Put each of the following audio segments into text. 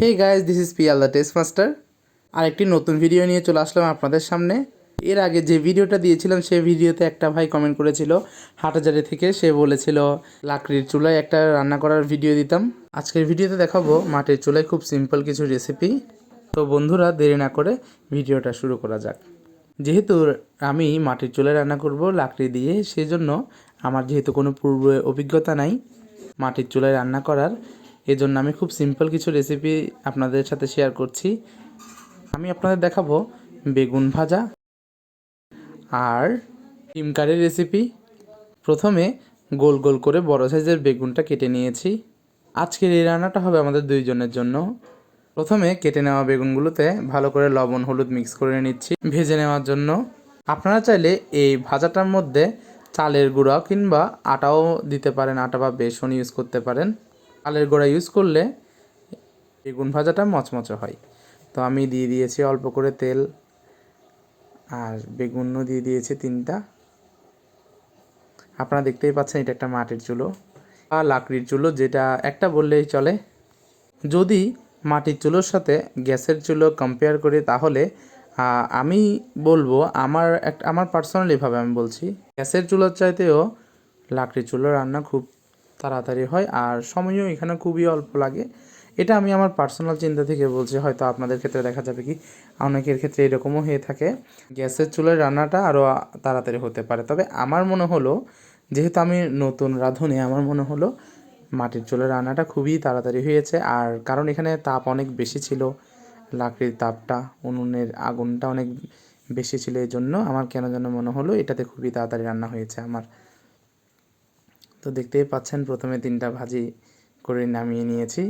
Hey guys, this is Piyal the test master. আরেকটি নতুন video নিয়ে চলে আসলাম আপনাদের সামনে। এর আগে যে ভিডিওটা দিয়েছিলাম সেই ভিডিওতে একটা ভাই কমেন্ট করেছিল হাটহাজারী থেকে। সে বলেছিল লাকড়ির চুলায় একটা রান্না করার ভিডিও দিতাম। আজকের ভিডিওতে দেখাবো মাটির চুলায় খুব সিম্পল কিছু রেসিপি। তো বন্ধুরা, দেরি না করে ভিডিওটা শুরু করা যাক। যেহেতু আমি মাটির চুলায় রান্না করব লাকড়ি দিয়ে, সেজন্য আমার যেহেতু কোনো পূর্ব অভিজ্ঞতা নাই মাটির চুলায় রান্না করার, এজন্য আমি খুব সিম্পল কিছু রেসিপি আপনাদের সাথে শেয়ার করছি। আমি আপনাদের দেখাবো বেগুন ভাজা আর ডিম কারির রেসিপি। প্রথমে গোল গোল করে বড় সাইজের বেগুনটা কেটে নিয়েছি। আজকের এই রান্নাটা হবে আমাদের দুইজনের জন্য। প্রথমে কেটে নেওয়া বেগুনগুলোতে ভালো করে লবণ হলুদ মিক্স করে নিচ্ছি ভেজে নেওয়ার জন্য। আপনারা চাইলে এই ভাজাটার মধ্যে চালের গুঁড়া কিংবা আটাও দিতে পারেন, আটা বা বেসন ইউজ করতে পারেন। চালের গুঁড়া ইউজ করলে বেগুন ভাজাটা মচমচে হয়। তো আমি দিয়ে দিয়েছি অল্প করে তেল, আর বেগুনও দিয়ে দিয়েছি 3টা। আপনারা দেখতেই পাচ্ছেন এটা একটা মাটির চুলো বা লাকড়ির চুলো, যেটা একটা বললেই চলে। যদি মাটির চুলোর সাথে গ্যাসের চুলো কম্পেয়ার করি তাহলে আমি বলবো আমার পার্সোনালিভাবে আমি বলছি গ্যাসের চুলোর চাইতেও লাকড়ির চুলো রান্না খুব তাড়াতাড়ি হয় আর সময়ও এখানে খুবই অল্প লাগে। এটা আমি আমার পার্সোনাল চিন্তা থেকে বলছি, হয়তো আপনাদের ক্ষেত্রে দেখা যাবে কি অনেকের ক্ষেত্রে এরকমও হয়ে থাকে, গ্যাসের চুলায় রান্নাটা আরও তাড়াতাড়ি হতে পারে। তবে আমার মনে হলো, যেহেতু আমি নতুন রাঁধুনি, আমার মনে হলো মাটির চুলার রান্নাটা খুবই তাড়াতাড়ি হয়েছে। আর কারণ এখানে তাপ অনেক বেশি ছিল, লাকড়ির তাপটা, উনুনের আগুনটা অনেক বেশি ছিল, এই জন্য আমার কেন যেন মনে হলো এটাতে খুবই তাড়াতাড়ি রান্না হয়েছে আমার। তো দেখতেই পাচ্ছেন প্রথমে 3টা ভাজি করে নামিয়ে নিয়েছি।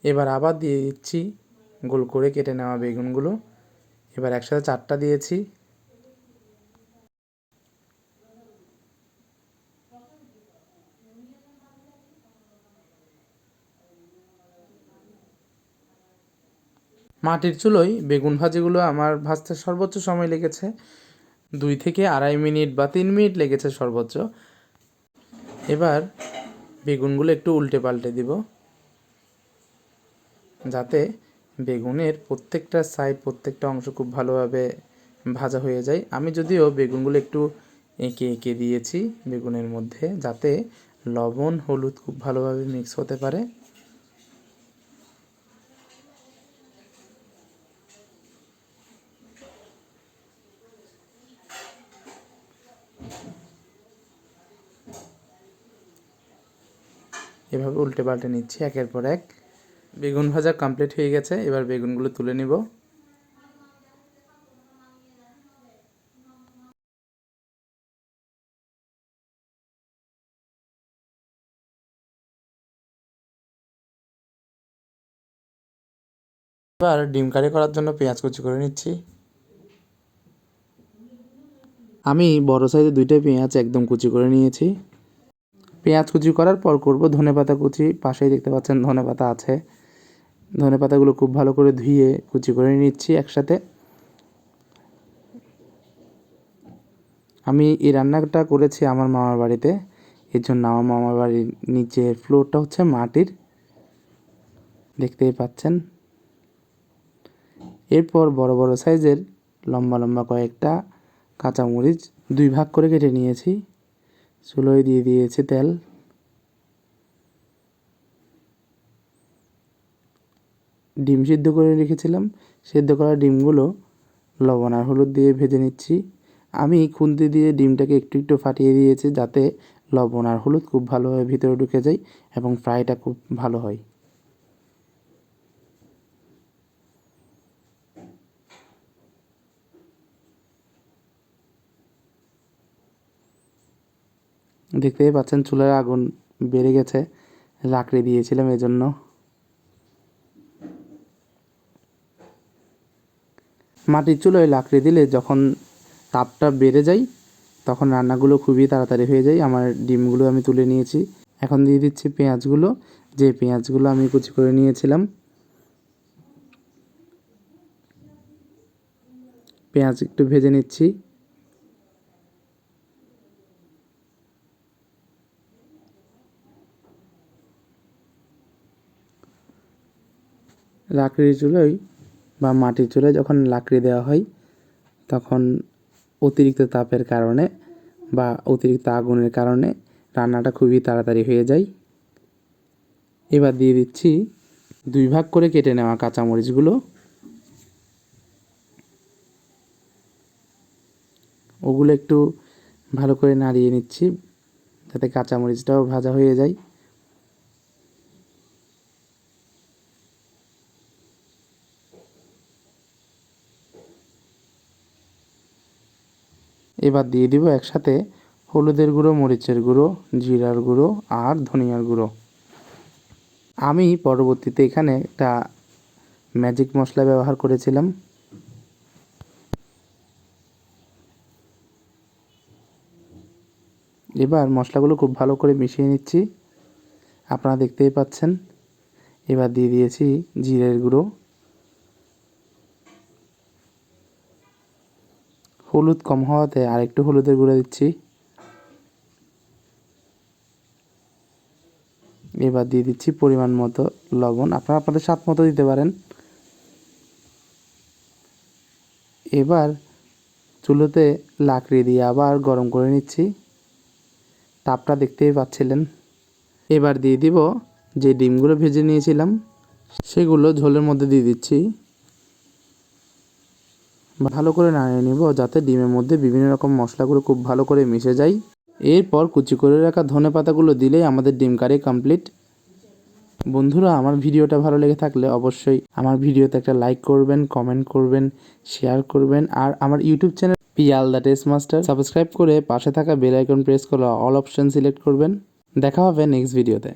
এবার আবার দিয়ে দিচ্ছি গোল করে কেটে নেওয়া বেগুনগুলো। এবার একসাথে 4টা দিয়েছি। মাটির চুলোয় বেগুন ভাজিগুলো আমার ভাজতে সর্বোচ্চ সময় লেগেছে 2 থেকে 2.5 মিনিট বা 3 মিনিট লেগেছে সর্বোচ্চ। এবার বেগুনগুলো একটু উল্টে পাল্টে দিব, যাতে বেগুনের প্রত্যেকটা সাইড, প্রত্যেকটা অংশ খুব ভালোভাবে ভাজা হয়ে যায়। আমি যদিও বেগুনগুলো একটু এঁকে এঁকে দিয়েছি বেগুনের মধ্যে, যাতে লবণ হলুদ খুব ভালোভাবে মিক্স হতে পারে। এভাবে উল্টে পাল্টে নিচ্ছি একের পর এক। বেগুন ভাজা কমপ্লিট হয়ে গেছে, এবার বেগুনগুলো তুলে নিব। এবার ডিম কারি করার জন্য পেঁয়াজ কুচি করে নিচ্ছি। আমি বড় সাইজের 2টা পেঁয়াজ একদম কুচি করে নিয়েছি। পেঁয়াজ কুচি করার পর করব ধনেপাতা কুচি। পাশেই দেখতে পাচ্ছেন ধনেপাতা আছে। ধনেপাতাগুলো খুব ভালো করে ধুয়ে কুচি করে নিচ্ছি একসাথে। আমি এই রান্নাটা করেছি আমার মামার বাড়িতে, এর জন্য আমার মামার বাড়ির নিচের ফ্লোরটা হচ্ছে মাটির, দেখতেই পাচ্ছেন। এরপর বড় বড় সাইজের লম্বা লম্বা কয়েকটা কাঁচামরিচ 2 ভাগ করে কেটে নিয়েছি। চুলোয় দিয়ে দিয়েছি তেল। ডিম সিদ্ধ করে রেখেছিলাম, সিদ্ধ করা ডিমগুলো লবণ আর হলুদ দিয়ে ভেজে নিচ্ছি। আমি খুন্তি দিয়ে ডিমটাকে একটু একটু ফাটিয়ে দিয়েছি, যাতে লবণ আর হলুদ খুব ভালোভাবে ভিতরে ঢুকে যায় এবং ফ্রাইটা খুব ভালো হয়। দেখতেই পাচ্ছেন চুলার আগুন বেড়ে গেছে, লাকড়ি দিয়েছিলাম এজন্য। মাটির চুলোয় লাকড়ি দিলে যখন তাপটা বেড়ে যায় তখন রান্নাগুলো খুবই তাড়াতাড়ি হয়ে যায়। আমার ডিমগুলো আমি তুলে নিয়েছি। এখন দিয়ে দিচ্ছি পেঁয়াজগুলো, যে পেঁয়াজগুলো আমি কুচি করে নিয়েছিলাম। পেঁয়াজ একটু ভেজে নিচ্ছি। লাকড়ির চুলোয় বা মাটির চুলোয় যখন লাকড়ি দেওয়া হয় তখন অতিরিক্ত তাপের কারণে বা অতিরিক্ত আগুনের কারণে রান্নাটা খুবই তাড়াতাড়ি হয়ে যায়। এবার দিয়ে দিচ্ছি 2 ভাগ করে কেটে নেওয়া কাঁচামরিচগুলো। ওগুলো একটু ভালো করে নাড়িয়ে নিচ্ছি যাতে কাঁচামরিচটাও ভাজা হয়ে যায়। এবার দিয়ে দিব একসাথে হলুদের গুঁড়ো, মরিচের গুঁড়ো, জিরার গুঁড়ো আর ধনিয়ার গুঁড়ো। আমি পরবর্তীতে এখানে একটা ম্যাজিক মশলা ব্যবহার করেছিলাম। এবার মশলাগুলো খুব ভালো করে মিশিয়ে নিচ্ছি, আপনারা দেখতেই পাচ্ছেন। এবার দিয়ে দিয়েছি জিরের গুঁড়ো, হলুদ কম হওয়াতে আরেকটু হলুদের গুঁড়ো দিচ্ছি। এবার দিয়ে দিচ্ছি পরিমাণ মতো লবণ, আপনারা আপনাদের স্বাদ মতো দিতে পারেন। এবার চুলোতে লাকড়ি দিয়ে আবার গরম করে নিচ্ছি, তাপটা দেখতেই পাচ্ছিলেন। এবার দিয়ে দিব যে ডিমগুলো ভেজে নিয়েছিলাম সেগুলো ঝোলের মধ্যে দিয়ে দিচ্ছি। ভালো করে নাড়িয়ে নেব যাতে ডিমের মধ্যে বিভিন্ন রকম মশলাগুলো খুব ভালো করে মিশে যায়। এরপর কুচি করে রাখা ধনেপাতাগুলো দিলেই আমাদের ডিম কারি কমপ্লিট। বন্ধুরা, আমার ভিডিওটা ভালো লেগে থাকলে অবশ্যই আমার ভিডিওতে একটা লাইক করবেন, কমেন্ট করবেন, শেয়ার করবেন। আর আমার YouTube channel Piyal the test master subscribe করে পাশে থাকা বেল আইকন প্রেস করে অল অপশন সিলেক্ট করবেন। দেখা হবে নেক্সট ভিডিওতে।